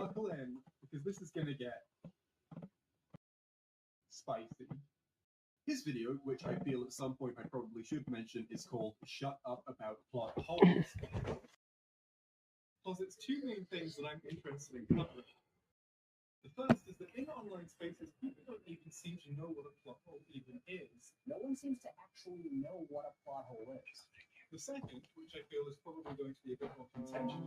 buckle in because this is gonna get spicy. His video, which I feel at some point I probably should mention, is called Shut Up About Plot Holes. Because it's two main things that I'm interested in covering. The first is that in online spaces, people don't even seem to know what a plot hole even is. No one seems to actually know what a plot hole is. The second, which I feel is probably going to be a bit more contentious,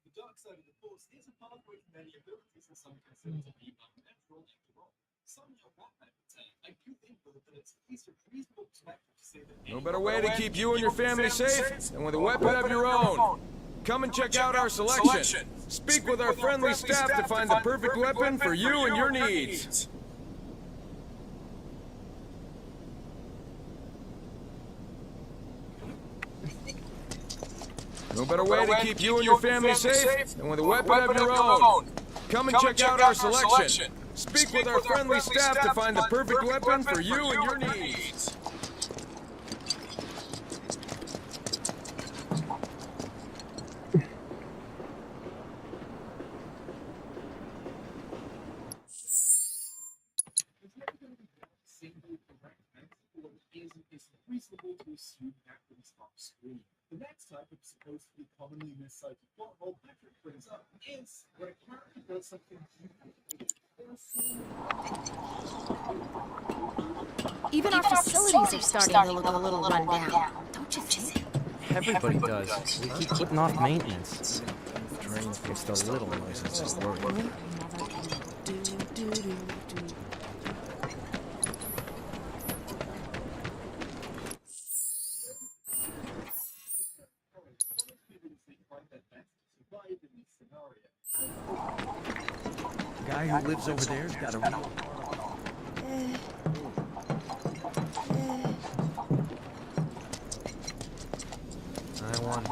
The dark side of the Force is a pathway to many abilities that some consider to be unnatural after all. Some know what I would say. I do think, though, that it's at least a reasonable perspective to say that No better way to keep you and your family safe than with a weapon of your own. Come and check out our selection. Speak with our friendly staff to find the perfect weapon for you and your needs. No better way to keep you and your family safe than with a weapon of your own. Come and check out our selection. Speak with our friendly staff to find the perfect weapon for you and your needs. there's never going to be one single correct answer for what is reasonable to assume happens off screen. The next type of supposed to be commonly miscited plot hole Patrick brings up is when a character does something Even our facilities are starting to look a little run down. Don't you think? Everybody does. We keep putting off maintenance. The drains just a little nuisance is worrying. The guy who lives over there's got a real... I wonder.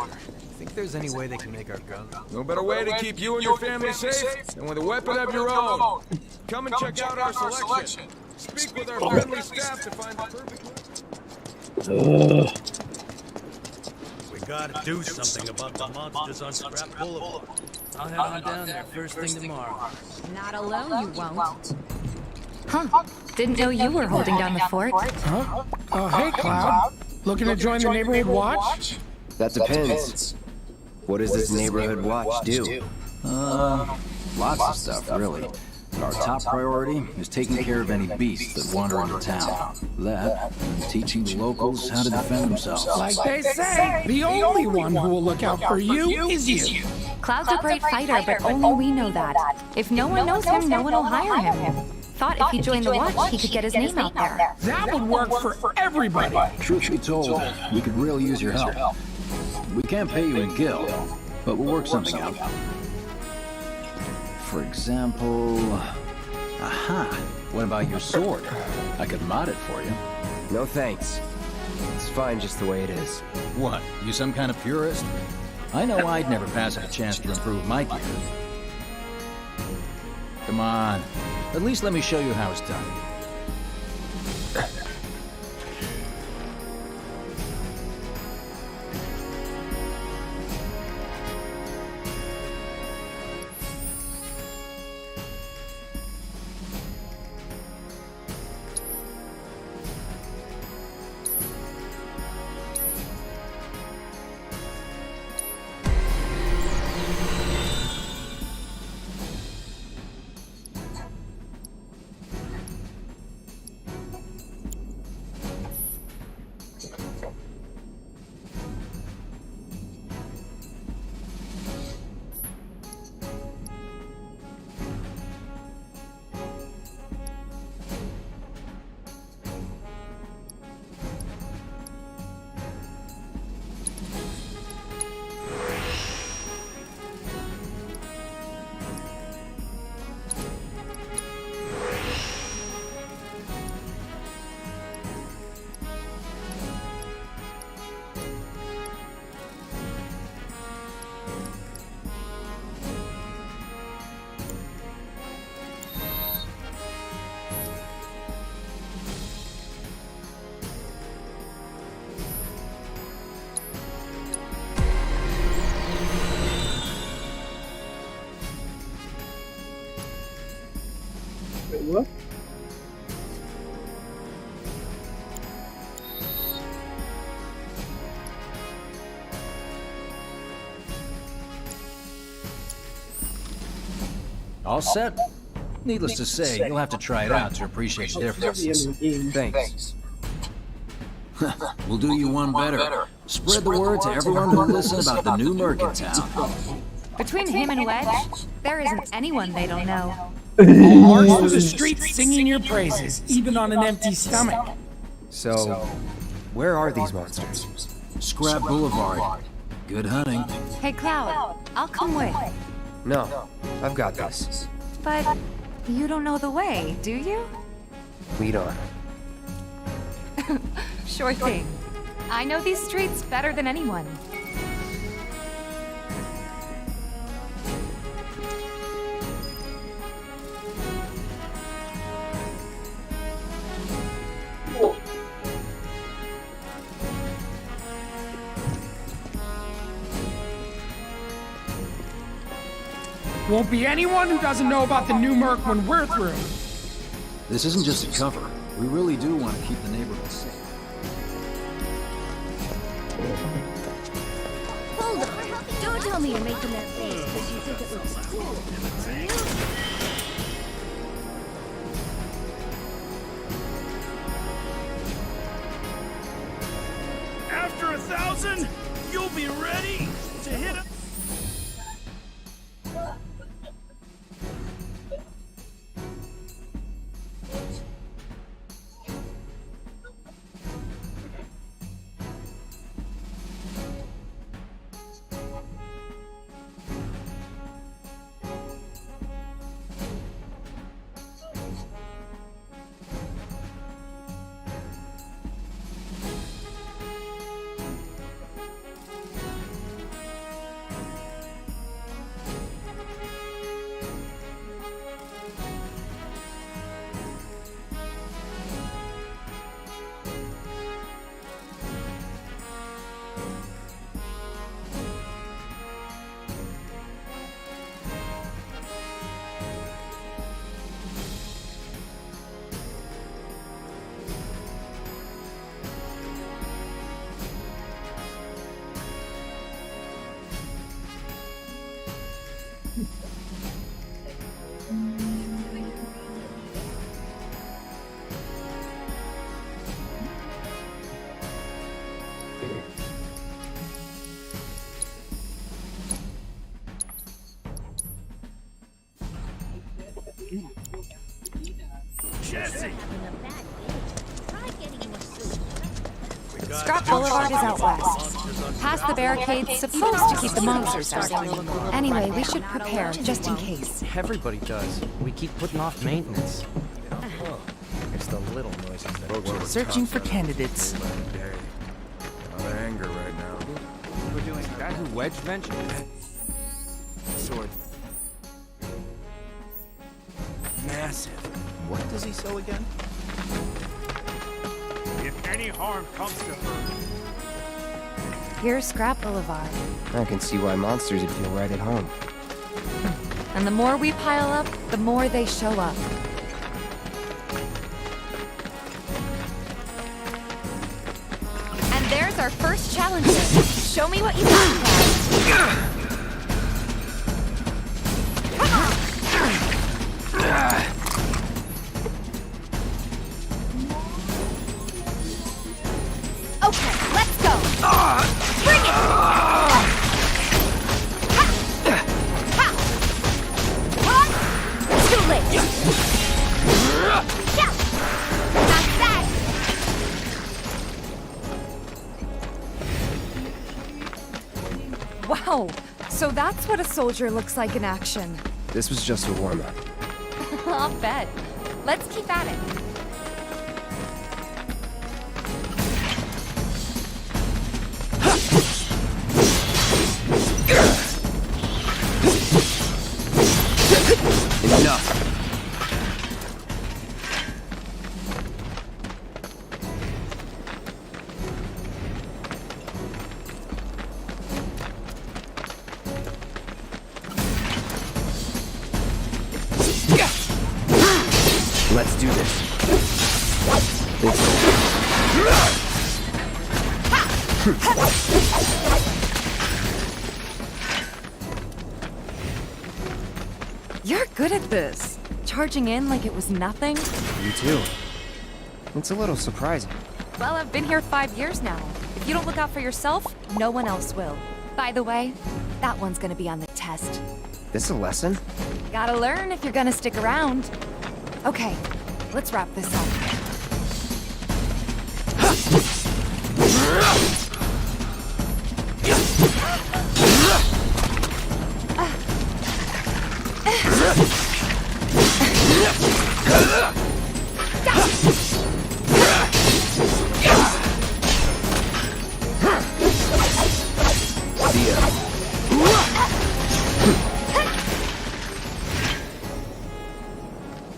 Think there's any way they can make our guns? No better way to keep you and your family safe than with a weapon of your own. Come and check out our selection. Speak with our friendly staff to find the perfect weapon. We gotta do something about the monsters on Scrap Boulevard. I'll head on down there first thing tomorrow. Not alone, you won't. Huh. Didn't know you were holding down the fort. Huh? Hey, Cloud. Looking to join the neighborhood watch? That depends. What does this neighborhood watch do? Lots of stuff, really. But our top priority is taking care of any beasts that wander into town. That, and teaching the locals how to defend themselves. Like they say, the only one who will look out for you is you. Cloud's a great fighter, but only we know that. If no one knows him, no one will hire him. Thought if he joined the watch, he could get his name out there. That would work for everybody. Truth be told, we could really use your help. We can't pay you in gil, but we'll work something out. For example... Aha! What about your sword? I could mod it for you. No thanks. It's fine just the way it is. What, you some kind of purist? I know I'd never pass up a chance to improve my gear. Come on, at least let me show you how it's done. What? All set? Needless to say, you'll have to try it out to appreciate the difference. Thanks. We'll do you one better. Spread the word to everyone who listens about the new Merc in town. Between him and Wedge, there isn't anyone they don't know. I'll march through the streets singing your praises, even on an empty stomach. So, where are these monsters? Scrap Boulevard. Good hunting. Hey, Cloud, I'll come with. No, I've got this. But you don't know the way, do you? Lead on. Sure thing. I know these streets better than anyone. Won't be anyone who doesn't know about the new Merc when we're through. This isn't just a cover. We really do want to keep the neighborhood safe. Hold on. Don't tell me you're making that face because you think it looks cool. Do you? After 1,000, you'll be ready to hit a... Jesse! Scrap Boulevard is out west. Past the barricades, supposed to keep the monsters out. Anyway, we should prepare, just in case. Everybody does. We keep putting off maintenance. It's the little noises that work. Searching for candidates. A lot of anger right now. We're doing that who Wedge mentioned. Sword. Massive. What does he sell again? If any harm comes to her, Here's Scrap Boulevard. I can see why monsters would feel right at home. And the more we pile up, the more they show up. And there's our first challenger. Show me what you got. Okay, let's go. Bring it. Too late. Yeah. That's that. Wow. So that's what a soldier looks like in action. This was just a warm-up. I'll bet. Let's keep at it. Enough. Let's do this. You're good at this. charging in like it was nothing. You too. It's a little surprising. Well, I've been here 5 years now. If you don't look out for yourself, no one else will. By the way, that one's gonna be on the test. This a lesson? Gotta learn if you're gonna stick around. Okay, let's wrap this up.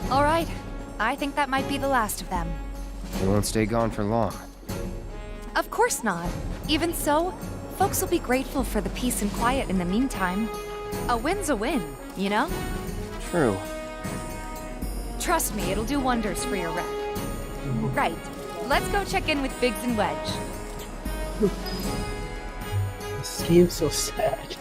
All right, I think that might be the last of them. They won't stay gone for long. Of course not. Even so, folks will be grateful for the peace and quiet in the meantime. A win's a win, you know? True. Trust me, it'll do wonders for your rep. Right, let's go check in with Biggs and Wedge. This game's so sad.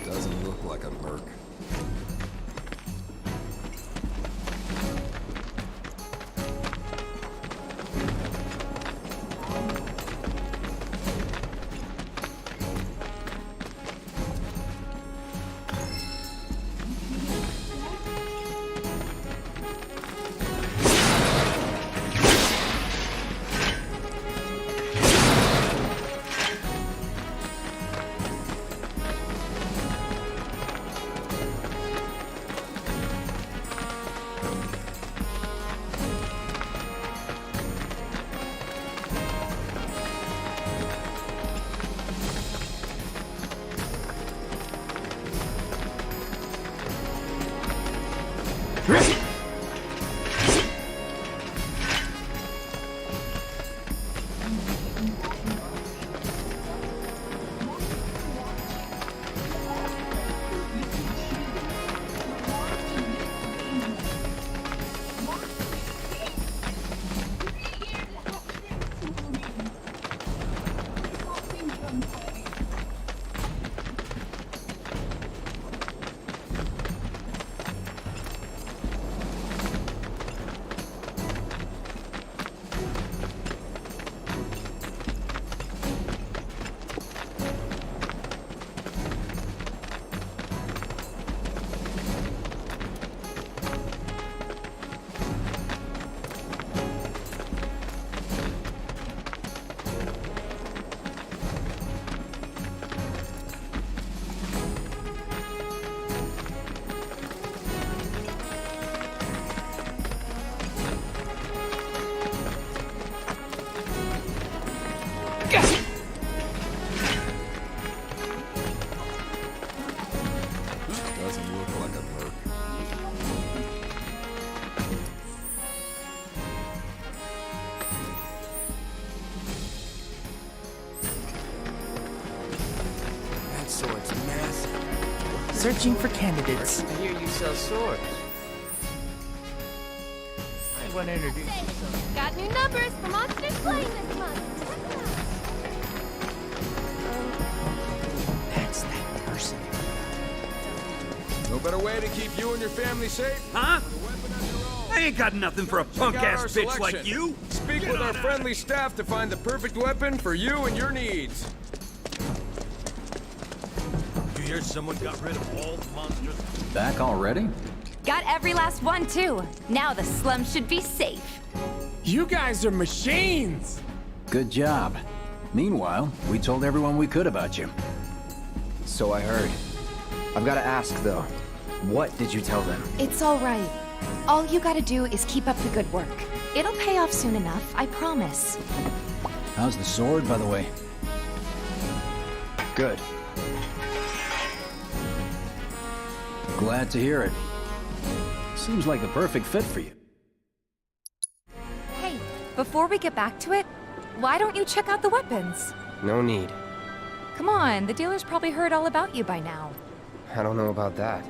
Doesn't look like a merc. Doesn't look like a merc. That sword's massive. Searching for candidates. I hear you sell swords. I want to introduce you. Got new numbers for Monsters playing this month. That's that person. No better way to keep you and your family safe. Huh? With a weapon of your own. I ain't got nothing for a Check out punk-ass our bitch like selection. you. Speak with our friendly staff to find the perfect weapon for you and your needs. You hear someone got rid of all the monsters? Back already? Got every last one, too. Now the slum should be safe. You guys are machines! Good job. Meanwhile, we told everyone we could about you. So I heard. I've got to ask, though. What did you tell them? It's all right. All you gotta do is keep up the good work. It'll pay off soon enough, I promise. How's the sword, by the way? Good. Glad to hear it. Seems like the perfect fit for you. Hey, before we get back to it, why don't you check out the weapons? No need. Come on, the dealer's probably heard all about you by now. I don't know about that.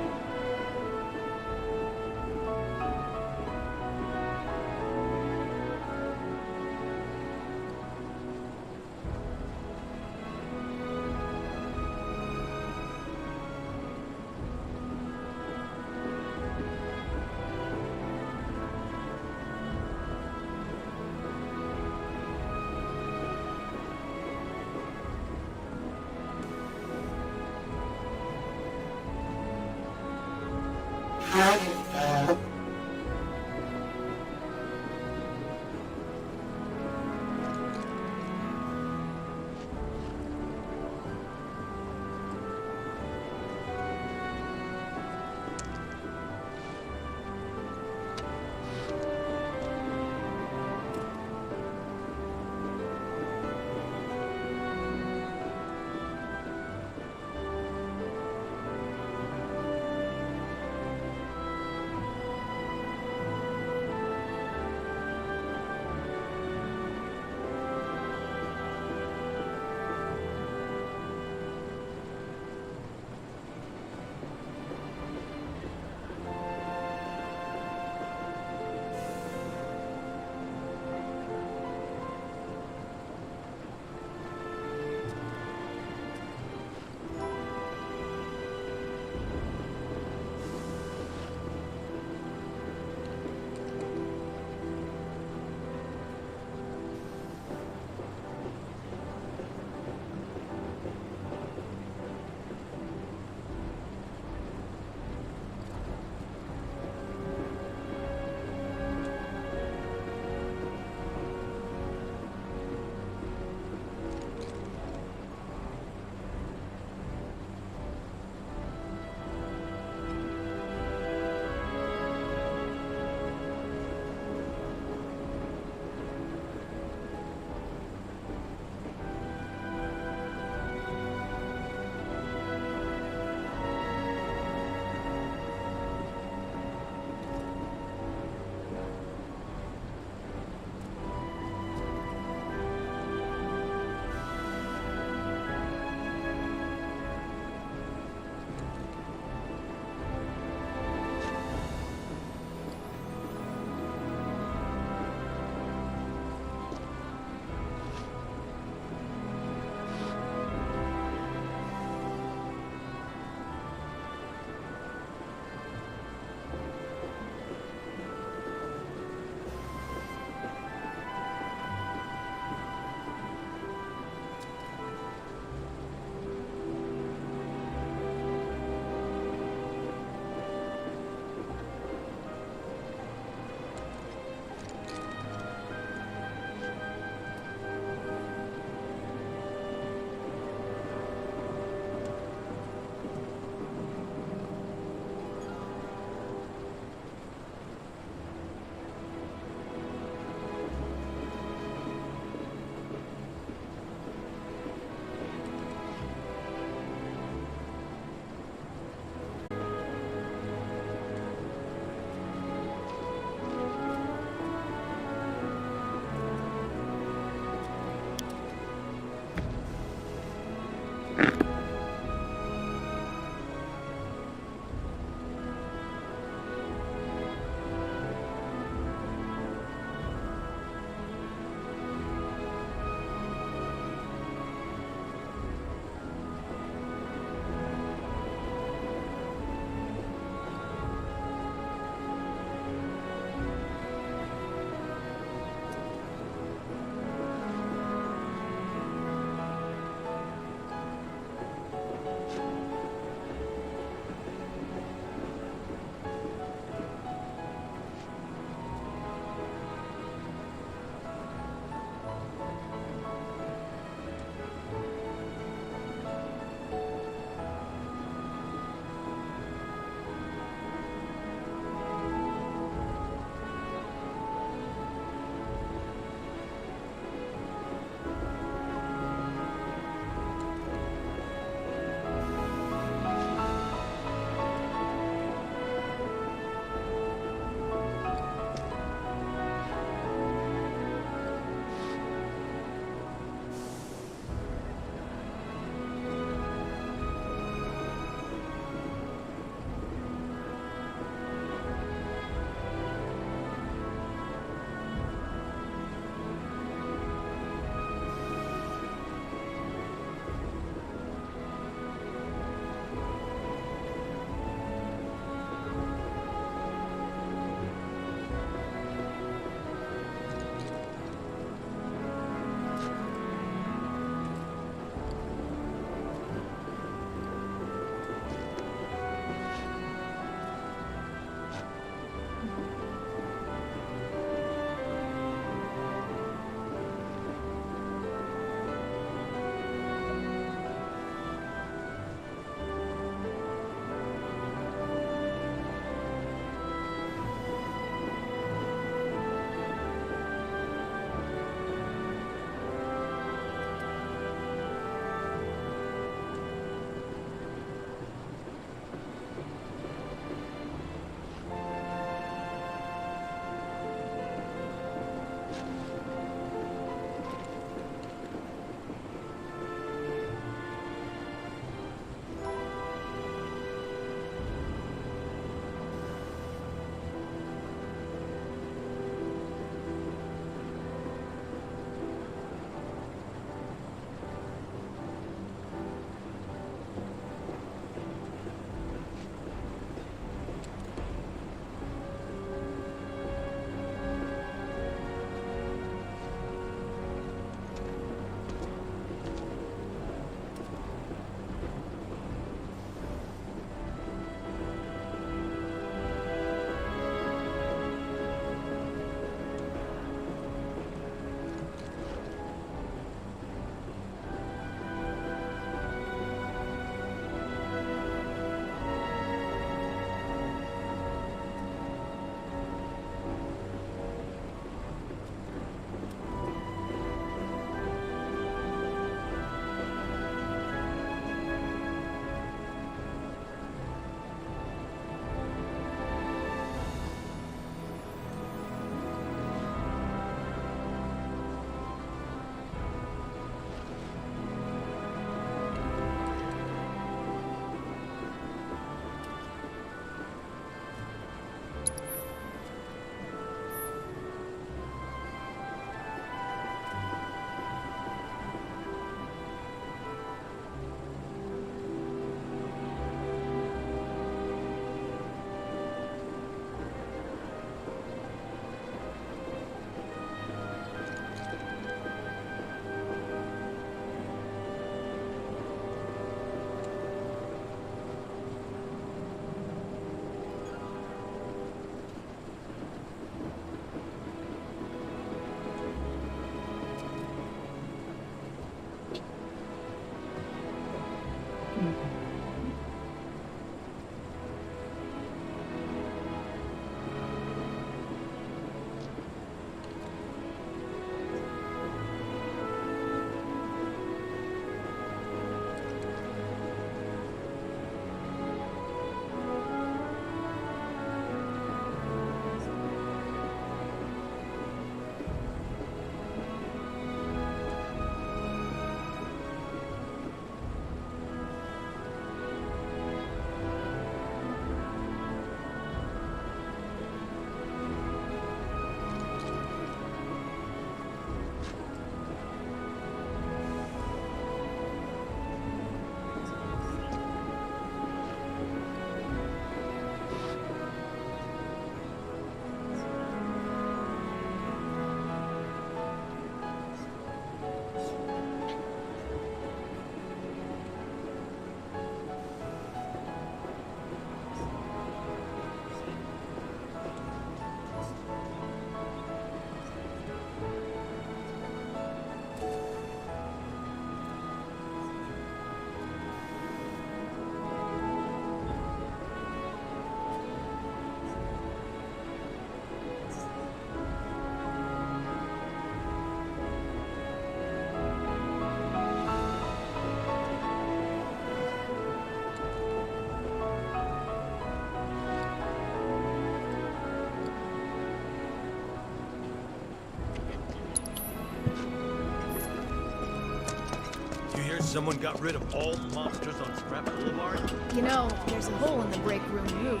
Someone got rid of all the monsters on Scrap Boulevard? You know, there's a hole in the break room roof.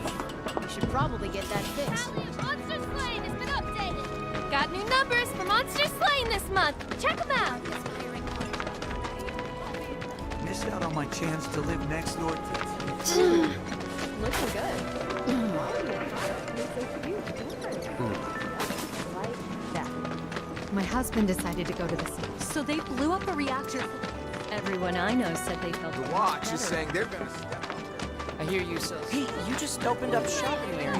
We should probably get that fixed. Monster Slaying has been updated! Got new numbers for Monster Slaying this month! Check them out! Missed out on my chance to live next door to... Looking good. Like that. My husband decided to go to the city. So they blew up a reactor. Everyone I know said they felt The watch is saying they're gonna step up. I hear you, so. Hey, you just opened up shop in there.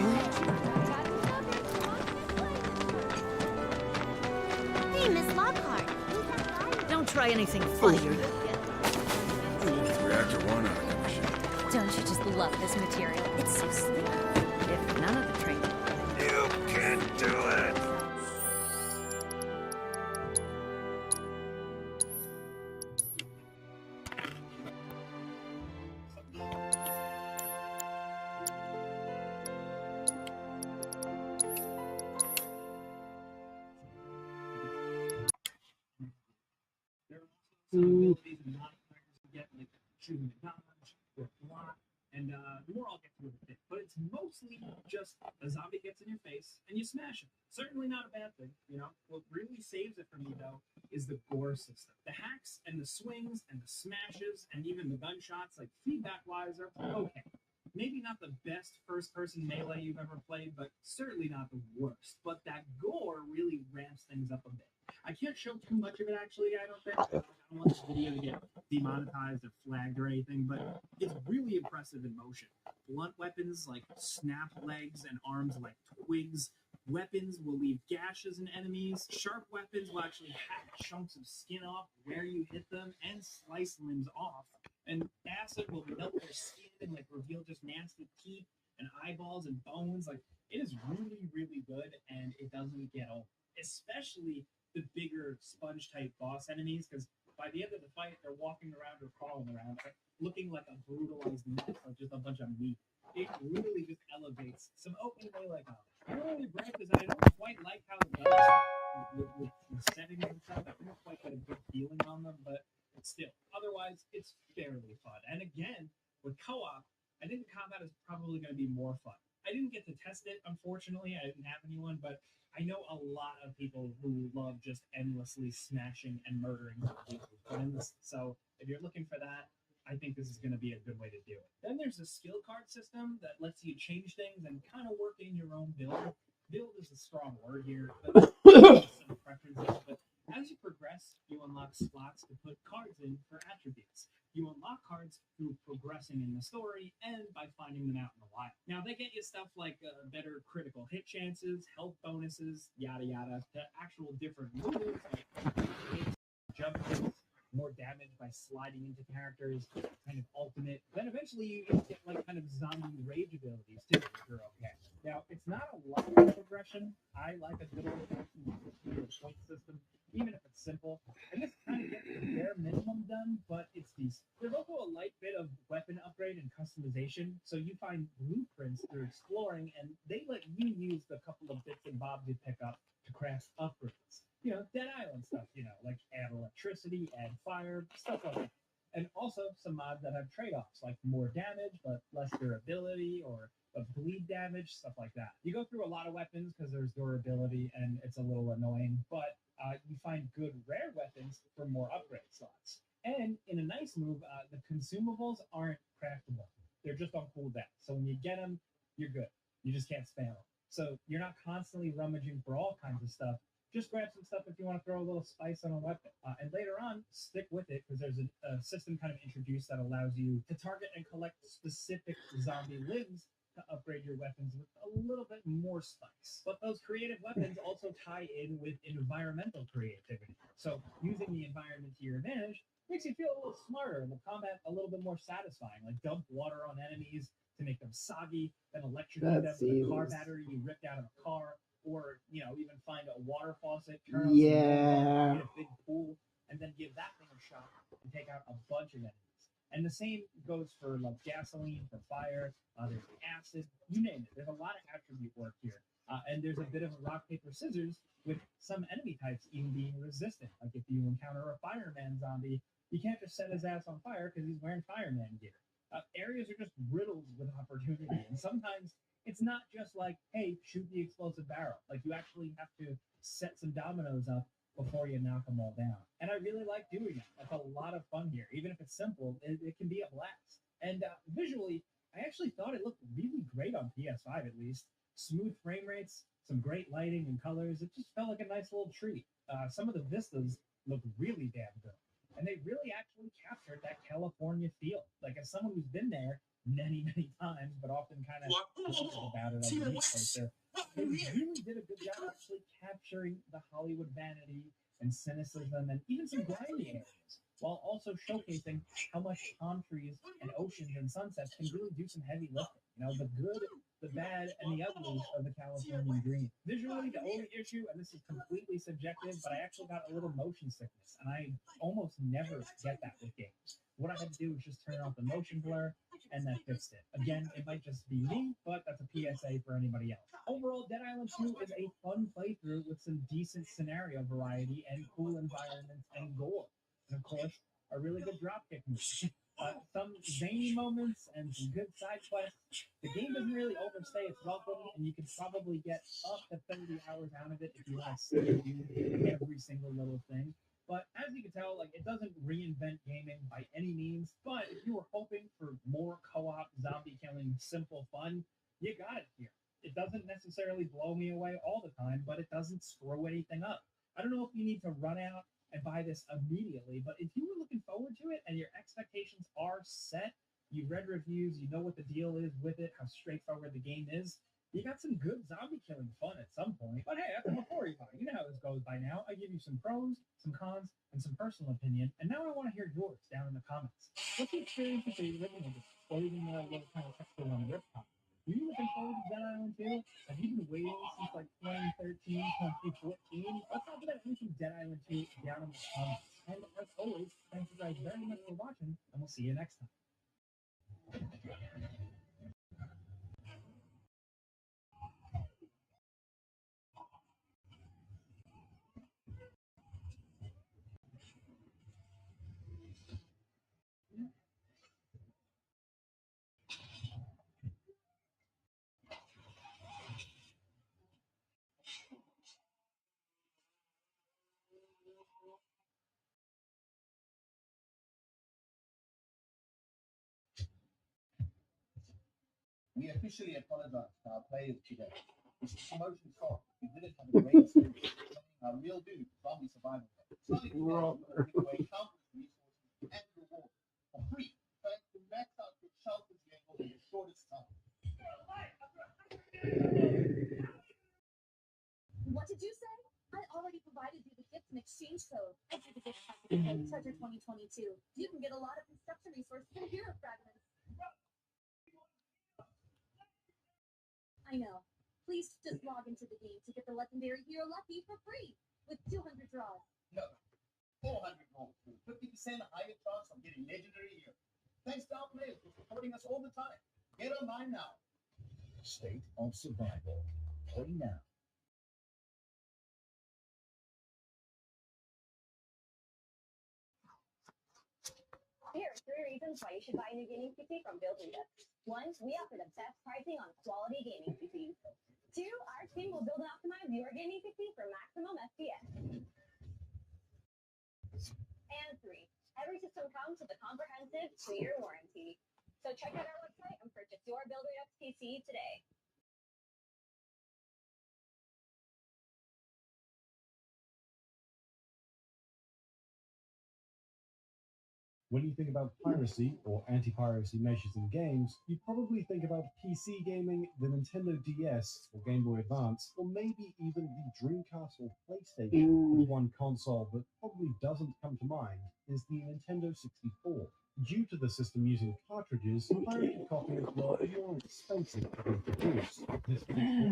Hey, Miss Lockhart. Don't try anything funny or Reactor 1 out of commission. Don't you just love this material? It's so sleek. If none of the training. You can do it! There are also some abilities and modifiers you get, like shooting a dodge or block, and the more I'll get to it a bit. But it's mostly just a zombie gets in your face and you smash it. Certainly not a bad thing, you know. What really saves it for me, though, is the gore system. The hacks and the swings and the smashes and even the gunshots, like feedback-wise, are okay. Maybe not the best first-person melee you've ever played, but certainly not the worst. But that gore really ramps things up a bit. I can't show too much of it, actually, I don't think. I don't want this video to get demonetized or flagged or anything, but it's really impressive in motion. Blunt weapons like snap legs and arms like twigs. Weapons will leave gashes in enemies. Sharp weapons will actually hack chunks of skin off where you hit them and slice limbs off. And acid will melt their skin and like reveal just nasty teeth and eyeballs and bones. Like, it is really, really good, and it doesn't get old. Especially the bigger sponge-type boss enemies, because by the end of the fight, they're walking around or crawling around, looking like a brutalized mess of just a bunch of meat. It really just elevates some open melee combat. The only gripe is I don't quite like how it does with settings and stuff. I don't quite get a good feeling on them, but still, otherwise, it's fairly fun. And again, with co-op, I think the combat is probably going to be more fun. I didn't get to test it, unfortunately. I didn't have anyone, but I know a lot of people who love just endlessly smashing and murdering people's friends. So if you're looking for that, I think this is going to be a good way to do it. Then there's a skill card system that lets you change things and kind of work in your own build. Build is a strong word here, but some preferences. But as you progress, you unlock slots to put cards in for attributes. You unlock cards through progressing in the story and by finding them out in the wild. Now, they get you stuff like better critical hit chances, health bonuses, yada yada, to actual different moves, like jump hits, more damage by sliding into characters, kind of ultimate. Then eventually you even get like kind of zombie rage abilities too, if you're okay. Now, it's not a lot of progression. I like a good old-fashioned point system, even if it's simple. And this kind of gets the bare minimum done, but it's decent. There's also a light bit of weapon upgrade and customization. So you find blueprints through exploring, and they let you use the couple of bits and bobs you pick up to craft upgrades. You know, Dead Island stuff, you know, like add electricity, add fire, stuff like that. And also some mods that have trade-offs, like more damage, but less durability, or bleed damage, stuff like that. You go through a lot of weapons because there's durability, and it's a little annoying, but you find good rare weapons for more upgrade slots. And in a nice move, the consumables aren't craftable. They're just on cooldown. So when you get them, you're good. You just can't spam them. So you're not constantly rummaging for all kinds of stuff. Just grab some stuff if you want to throw a little spice on a weapon. And later on, stick with it, because there's a system kind of introduced that allows you to target and collect specific zombie limbs to upgrade your weapons with a little bit more spice. But those creative weapons also tie in with environmental creativity. So using the environment to your advantage makes you feel a little smarter and the combat a little bit more satisfying. Like dump water on enemies to make them soggy, then electrocute them with a car battery you ripped out of a car, or, you know, even find a water faucet, turn on some water, get a big pool, and then give that thing a shot and take out a bunch of enemies. And the same goes for like gasoline, for fire, there's acid, you name it. There's a lot of attribute work here. And there's a bit of a rock, paper, scissors with some enemy types even being resistant. Like if you encounter a fireman zombie, you can't just set his ass on fire because he's wearing fireman gear. Areas are just riddled with opportunity. And sometimes it's not just like, hey, shoot the explosive barrel. Like you actually have to set some dominoes up before you knock them all down. And I really like doing that. That's a lot of fun here. Even if it's simple, it can be a blast. And visually, I actually thought it looked really great on PS5 at least. Smooth frame rates, some great lighting and colors. It just felt like a nice little treat. Some of the vistas look really damn good. And they really actually captured that California feel. Like as someone who's been there many, many times, but often kind of about it as a closer, they really did a good job actually capturing the Hollywood vanity and cynicism and even some grimy areas, while also showcasing how much palm trees and oceans and sunsets can really do some heavy lifting. You know, the good, the bad, and the ugly of the Californian dream. Visually, the only issue, and this is completely subjective, but I actually got a little motion sickness, and I almost never get that with games. What I had to do was just turn off the motion blur, and that fixed it. Again, it might just be me, but that's a PSA for anybody else. Overall, Dead Island 2 is a fun playthrough with some decent scenario variety and cool environments and gore. And of course, a really good dropkick movie. Some zany moments and some good side quests. The game doesn't really overstay its welcome, and you can probably get up to 30 hours out of it if you want to do every single little thing. But as you can tell, like it doesn't reinvent gaming by any means. But if you were hoping for more co-op zombie killing, simple fun, you got it here. It doesn't necessarily blow me away all the time, but it doesn't screw anything up. I don't know if you need to run out and buy this immediately, but if you were looking forward to it and your expectations are set, you read reviews, you know what the deal is with it, how straightforward the game is, you got some good zombie killing fun at some point. But hey, that's before you buy. You know how this goes by now. I give you some pros, some cons, and some personal opinion, and now I want to hear yours down in the comments. What's the experience with the original, or even what kind of text on the rip-top? Are you looking forward to Dead Island 2? Have you been waiting since like 2013, 2014? Let's talk about anything Dead Island 2 down in the comments. And as always, thank you guys very much for watching, and we'll see you next time. We officially apologize to our players today. This is promotion talk. We didn't have a great experience playing our real dude zombie survival game. Starting today, we will give away countless resources and rewards for free, thanks to max out your shelters game over the shortest time. What did you say? I already provided you the gift and exchange code. Enter the gift package code Treasure 2022. You can get a lot of construction resources and hero fragments. I know. Please just log into the game to get the legendary hero Lucky for free with 200 draws. No, 400 rolls with 50% higher chance of getting legendary hero. Thanks to our players for supporting us all the time. Get online now. State of Survival. Play now. Here are 3 reasons why you should buy a new gaming PC from Buildrita. 1, we offer the best pricing on quality gaming PCs. 2, our team will build and optimize your gaming PC for maximum FPS. And 3, every system comes with a comprehensive 2-year warranty. So check out our website and purchase your Buildrita PC today. When you think about piracy or anti-piracy measures in games, you probably think about PC gaming, the Nintendo DS or Game Boy Advance, or maybe even the Dreamcast or PlayStation. The one console that probably doesn't come to mind is the Nintendo 64. Due to the system using cartridges, pirated copies were more expensive to produce. This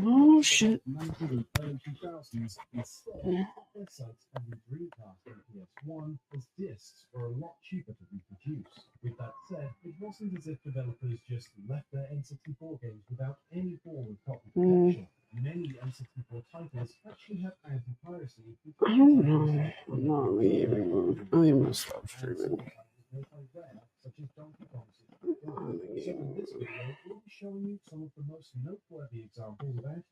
Oh shit. 19 early 2000s instead, sites and the Dreamcast and PS1 as discs were a lot cheaper to reproduce. With that said, it wasn't as if developers just left their N64 games without any form of copy protection. Many N64 titles actually have anti-piracy. I don't know. I'm not leaving. I'm gonna stop streaming. Such as Donkey Kong 64. So in this video, we'll be showing you some of the most noteworthy examples of